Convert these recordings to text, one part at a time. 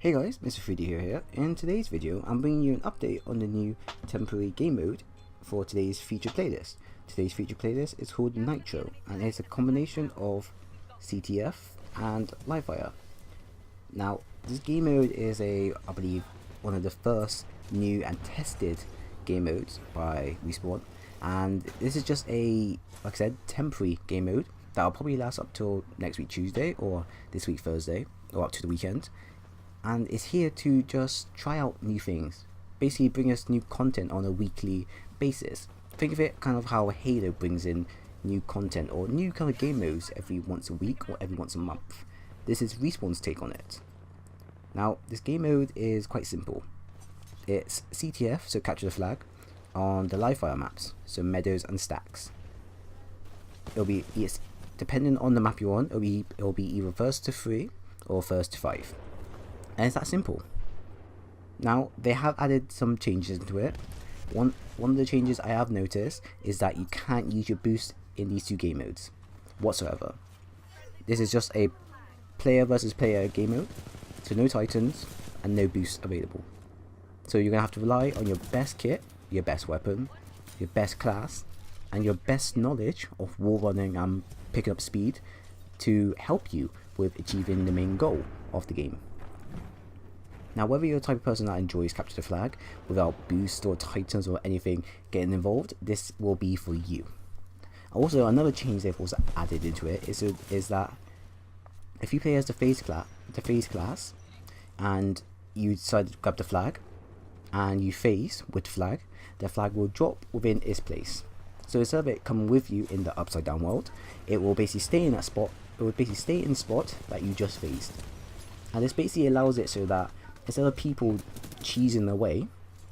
Hey guys, Mr. 3D here. In today's video, I'm bringing you an update on the new temporary game mode for today's featured playlist. Today's featured playlist is called Nitro, and it's a combination of CTF and Livefire. Now, this game mode is I believe, one of the first new and tested game modes by Respawn, and this is just like I said, temporary game mode that'll probably last up till next week Tuesday or this week Thursday or up to the weekend. And it's here to just try out new things, basically bring us new content on a weekly basis. Think of it kind of how Halo brings in new content or new kind of game modes every once a week or every once a month. This is Respawn's take on it. Now, this game mode is quite simple. It's CTF, so capture the flag, on the live fire maps, so meadows and stacks. It's depending on the map you're on, it'll be either first to 3 or first to 5. And it's that simple. Now, they have added some changes into it. One of the changes I have noticed is that you can't use your boost in these two game modes whatsoever. This is just a player versus player game mode, so no titans and no boosts available. So you're gonna have to rely on your best kit, your best weapon, your best class, and your best knowledge of wall running and picking up speed to help you with achieving the main goal of the game. Now, whether you're the type of person that enjoys capture the flag without boost or titans or anything getting involved, this will be for you. Also, another change they've also added into it is that if you play as the phase class and you decide to grab the flag and you phase with the flag will drop within its place. So instead of it coming with you in the upside down world, it will basically stay in that spot. It will basically stay in the spot that you just phased. And this basically allows it so that instead of people cheesing their way,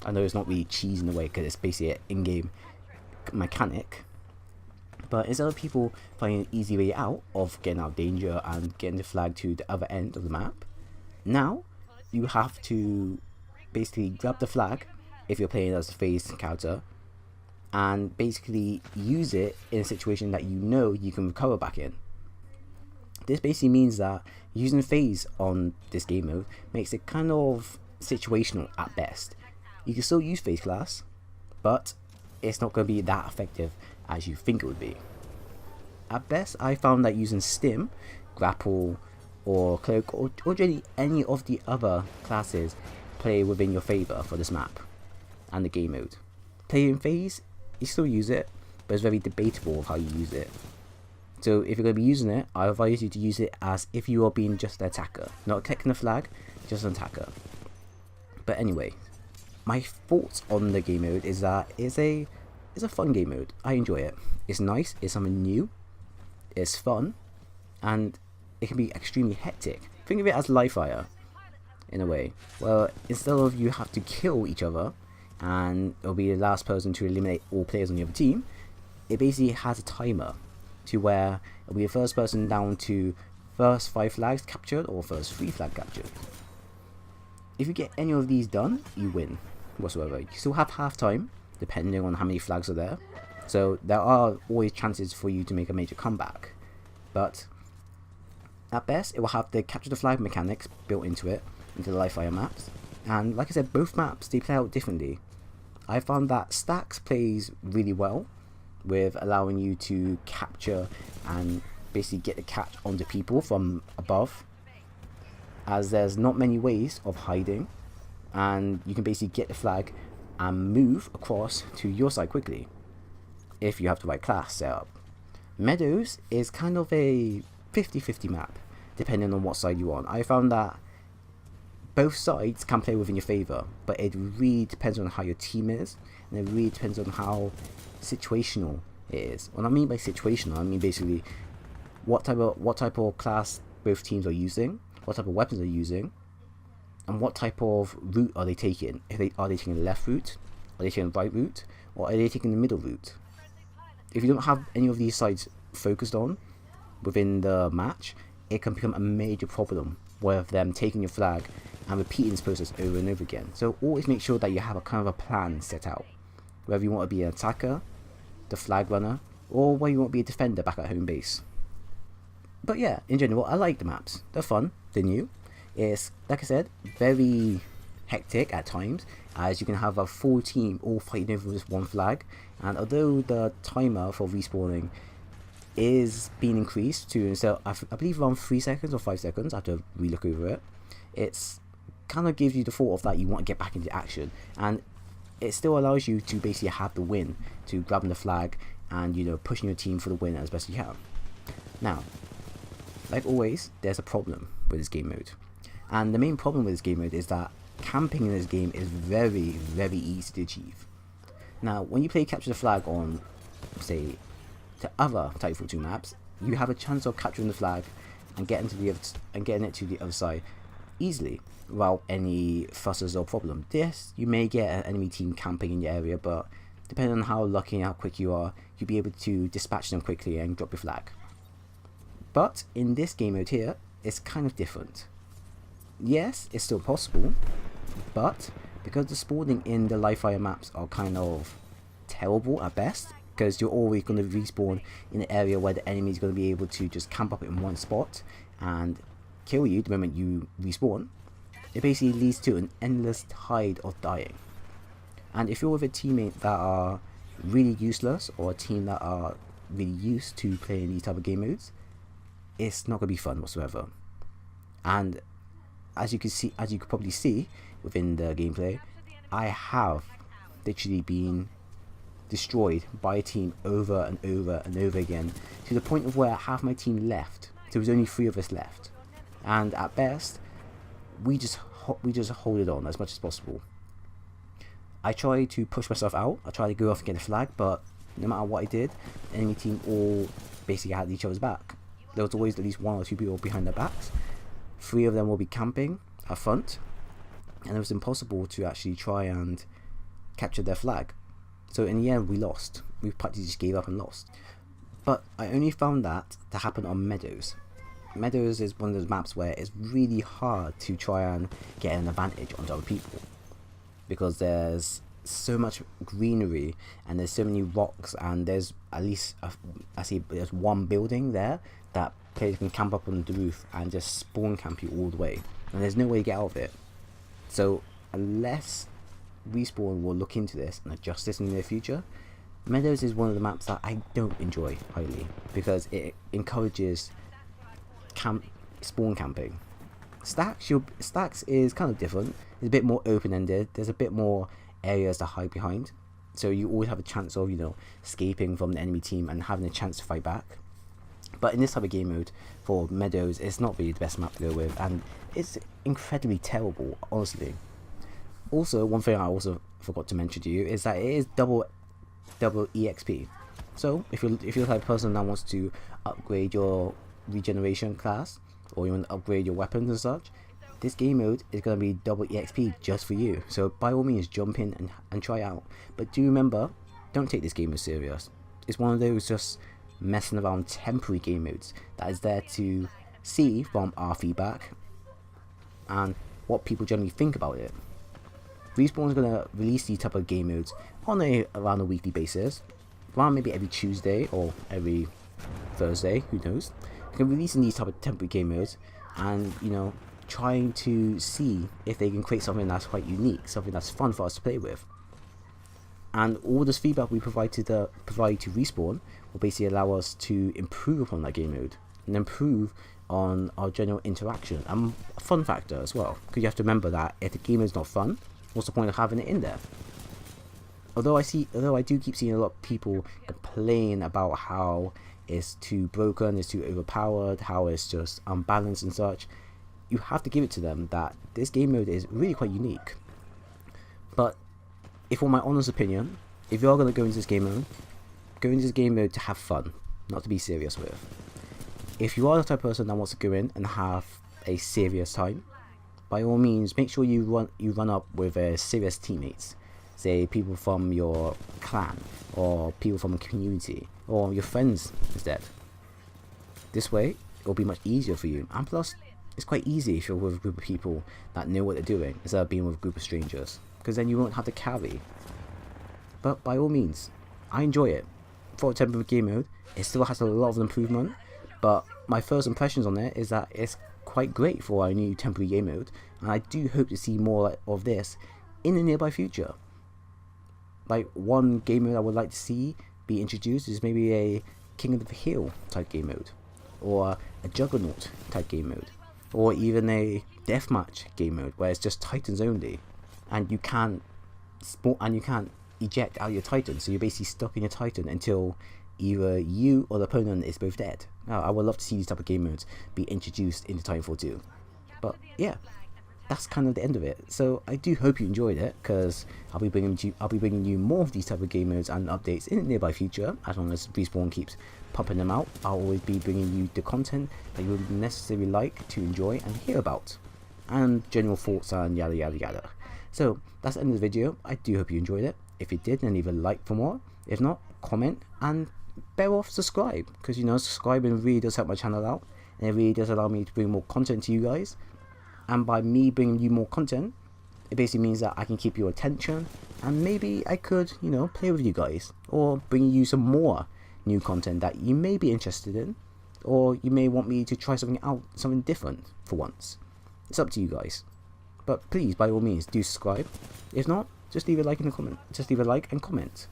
I know it's not really cheesing the way because it's basically an in-game mechanic, but instead of people finding an easy way out of getting out of danger and getting the flag to the other end of the map, now you have to basically grab the flag if you're playing as a phase character and basically use it in a situation that you know you can recover back in. This basically means that using phase on this game mode makes it kind of situational at best. You can still use phase class, but it's not going to be that effective as you think it would be. At best, I found that using stim, grapple, or cloak, or really any of the other classes play within your favour for this map and the game mode. Playing phase, you still use it, but it's very debatable of how you use it. So if you're going to be using it, I advise you to use it as if you are being just an attacker, not collecting the flag, just an attacker. But anyway, my thoughts on the game mode is that it's a fun game mode. I enjoy it. It's nice. It's something new. It's fun, and it can be extremely hectic. Think of it as live fire, in a way. Well, instead of you have to kill each other, and it'll be the last person to eliminate all players on the other team, it basically has a timer to where it'll be the first person down to first 5 flags captured or first 3 flag captured. If you get any of these done, you win whatsoever. You still have half time depending on how many flags are there, so there are always chances for you to make a major comeback, but at best it will have the capture the flag mechanics built into it, into the live fire maps. And like I said, both maps, they play out differently. I found that stacks plays really well with allowing you to capture and basically get the catch onto people from above, as there's not many ways of hiding and you can basically get the flag and move across to your side quickly if you have the right class set up. Meadows is kind of a 50-50 map depending on what side you're on. I found that both sides can play within your favour, but it really depends on how your team is, and it really depends on how situational it is. What I mean by situational, I mean basically what type of class both teams are using, what type of weapons they're using, and what type of route are they taking. Are they taking the left route, are they taking the right route, or are they taking the middle route? If you don't have any of these sides focused on within the match, it can become a major problem with them taking your flag and repeating this process over and over again. So always make sure that you have a kind of a plan set out, whether you want to be an attacker, the flag runner, or whether you want to be a defender back at home base. But yeah, in general, I like the maps. They're fun, they're new. It's, like I said, very hectic at times, as you can have a full team all fighting over this one flag, and although the timer for respawning is being increased to, so I believe around 3 seconds or 5 seconds, I have to relook over it, it's kind of gives you the thought of that you want to get back into action, and it still allows you to basically have the win, to grabbing the flag and, you know, pushing your team for the win as best you can. Now, like always, there's a problem with this game mode, and the main problem with this game mode is that camping in this game is very, very easy to achieve. Now, when you play capture the flag on, say, the other Titanfall 2 maps, you have a chance of capturing the flag and getting it to the other side easily without any fusses or problem. Yes, you may get an enemy team camping in your area, but depending on how lucky and how quick you are, you'll be able to dispatch them quickly and drop your flag. But in this game mode here, it's kind of different. Yes, it's still possible, but because the spawning in the live fire maps are kind of terrible at best, because you're always going to respawn in an area where the enemy is going to be able to just camp up in one spot and kill you the moment you respawn, it basically leads to an endless tide of dying. And if you're with a teammate that are really useless, or a team that are really used to playing these type of game modes, it's not going to be fun whatsoever. And as you could probably see within the gameplay, I have literally been destroyed by a team over and over and over again, to the point of where half my team left. There was only 3 of us left, and at best we just hold it on as much as possible. I tried to push myself out, I tried to go off and get the flag, but no matter what I did, the enemy team all basically had each other's back. There was always at least 1 or 2 people behind their backs. 3 of them will be camping up front, and it was impossible to actually try and capture their flag. So in the end, we lost. We practically just gave up and lost. But I only found that to happen on Meadows. Meadows is one of those maps where it's really hard to try and get an advantage onto other people, because there's so much greenery and there's so many rocks, and there's at least I see there's one building there that players can camp up on the roof and just spawn camp you all the way, and there's no way to get out of it. So unless Respawn will look into this and adjust this in the near future, Meadows is one of the maps that I don't enjoy highly, because it encourages spawn camping. Stacks is kind of different. It's a bit more open-ended. There's a bit more areas to hide behind, so you always have a chance of, you know, escaping from the enemy team and having a chance to fight back. But in this type of game mode for Meadows, it's not really the best map to go with, and it's incredibly terrible, honestly. Also, one thing I also forgot to mention to you is that it is double EXP. So if you're the type of person that wants to upgrade your regeneration class, or you want to upgrade your weapons and such, this game mode is going to be double EXP just for you. So by all means, jump in and try out. But do remember, don't take this game as serious. It's one of those just messing around temporary game modes that is there to see from our feedback and what people generally think about it. Respawn is going to release these type of game modes on around a weekly basis, around maybe every Tuesday or every Thursday, who knows. They can release these type of temporary game modes, and, you know, trying to see if they can create something that's quite unique, something that's fun for us to play with. And all this feedback we provide to Respawn will basically allow us to improve upon that game mode and improve on our general interaction and fun factor as well. Because you have to remember that if the game is not fun, what's the point of having it in there? Although I do keep seeing a lot of people complain about how it's too broken, it's too overpowered, how it's just unbalanced and such, you have to give it to them that this game mode is really quite unique. But if for my honest opinion, if you are going to go into this game mode to have fun, not to be serious with. If you are the type of person that wants to go in and have a serious time, by all means make sure you run up with serious teammates, say people from your clan or people from a community or your friends instead. This way it will be much easier for you, and plus it's quite easy if you're with a group of people that know what they're doing instead of being with a group of strangers, because then you won't have to carry. But by all means, I enjoy it. For a temporary game mode, it still has a lot of improvement, but my first impressions on it is that it's quite great for our new temporary game mode, and I do hope to see more of this in the nearby future. Like, one game mode I would like to see be introduced is maybe a King of the Hill type game mode, or a Juggernaut type game mode, or even a deathmatch game mode where it's just Titans only, and you can't eject out your Titan, so you're basically stuck in your Titan until either you or the opponent is both dead. Now, I would love to see these type of game modes be introduced into TitanFall 2. But yeah, that's kind of the end of it. So I do hope you enjoyed it, because I'll be bringing you more of these type of game modes and updates in the nearby future. As long as Respawn keeps pumping them out, I'll always be bringing you the content that you would necessarily like to enjoy and hear about, and general thoughts and yada yada yada. So that's the end of the video. I do hope you enjoyed it. If you did, then leave a like for more. If not, comment, and better off subscribe, because you know, subscribing really does help my channel out, and it really does allow me to bring more content to you guys. And by me bringing you more content, it basically means that I can keep your attention, and maybe I could, you know, play with you guys, or bring you some more new content that you may be interested in, or you may want me to try something out, something different for once. It's up to you guys. But please, by all means, do subscribe. If not, just leave a like in the comment. Just leave a like and comment.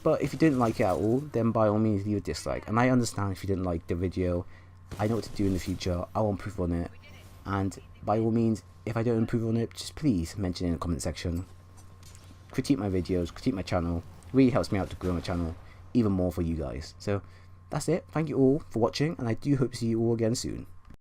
But if you didn't like it at all, then by all means leave a dislike. And I understand if you didn't like the video. I know what to do in the future. I will improve on it. And by all means, if I don't improve on it, just please mention it in the comment section. Critique my videos, critique my channel. It really helps me out to grow my channel even more for you guys. So that's it. Thank you all for watching, and I do hope to see you all again soon.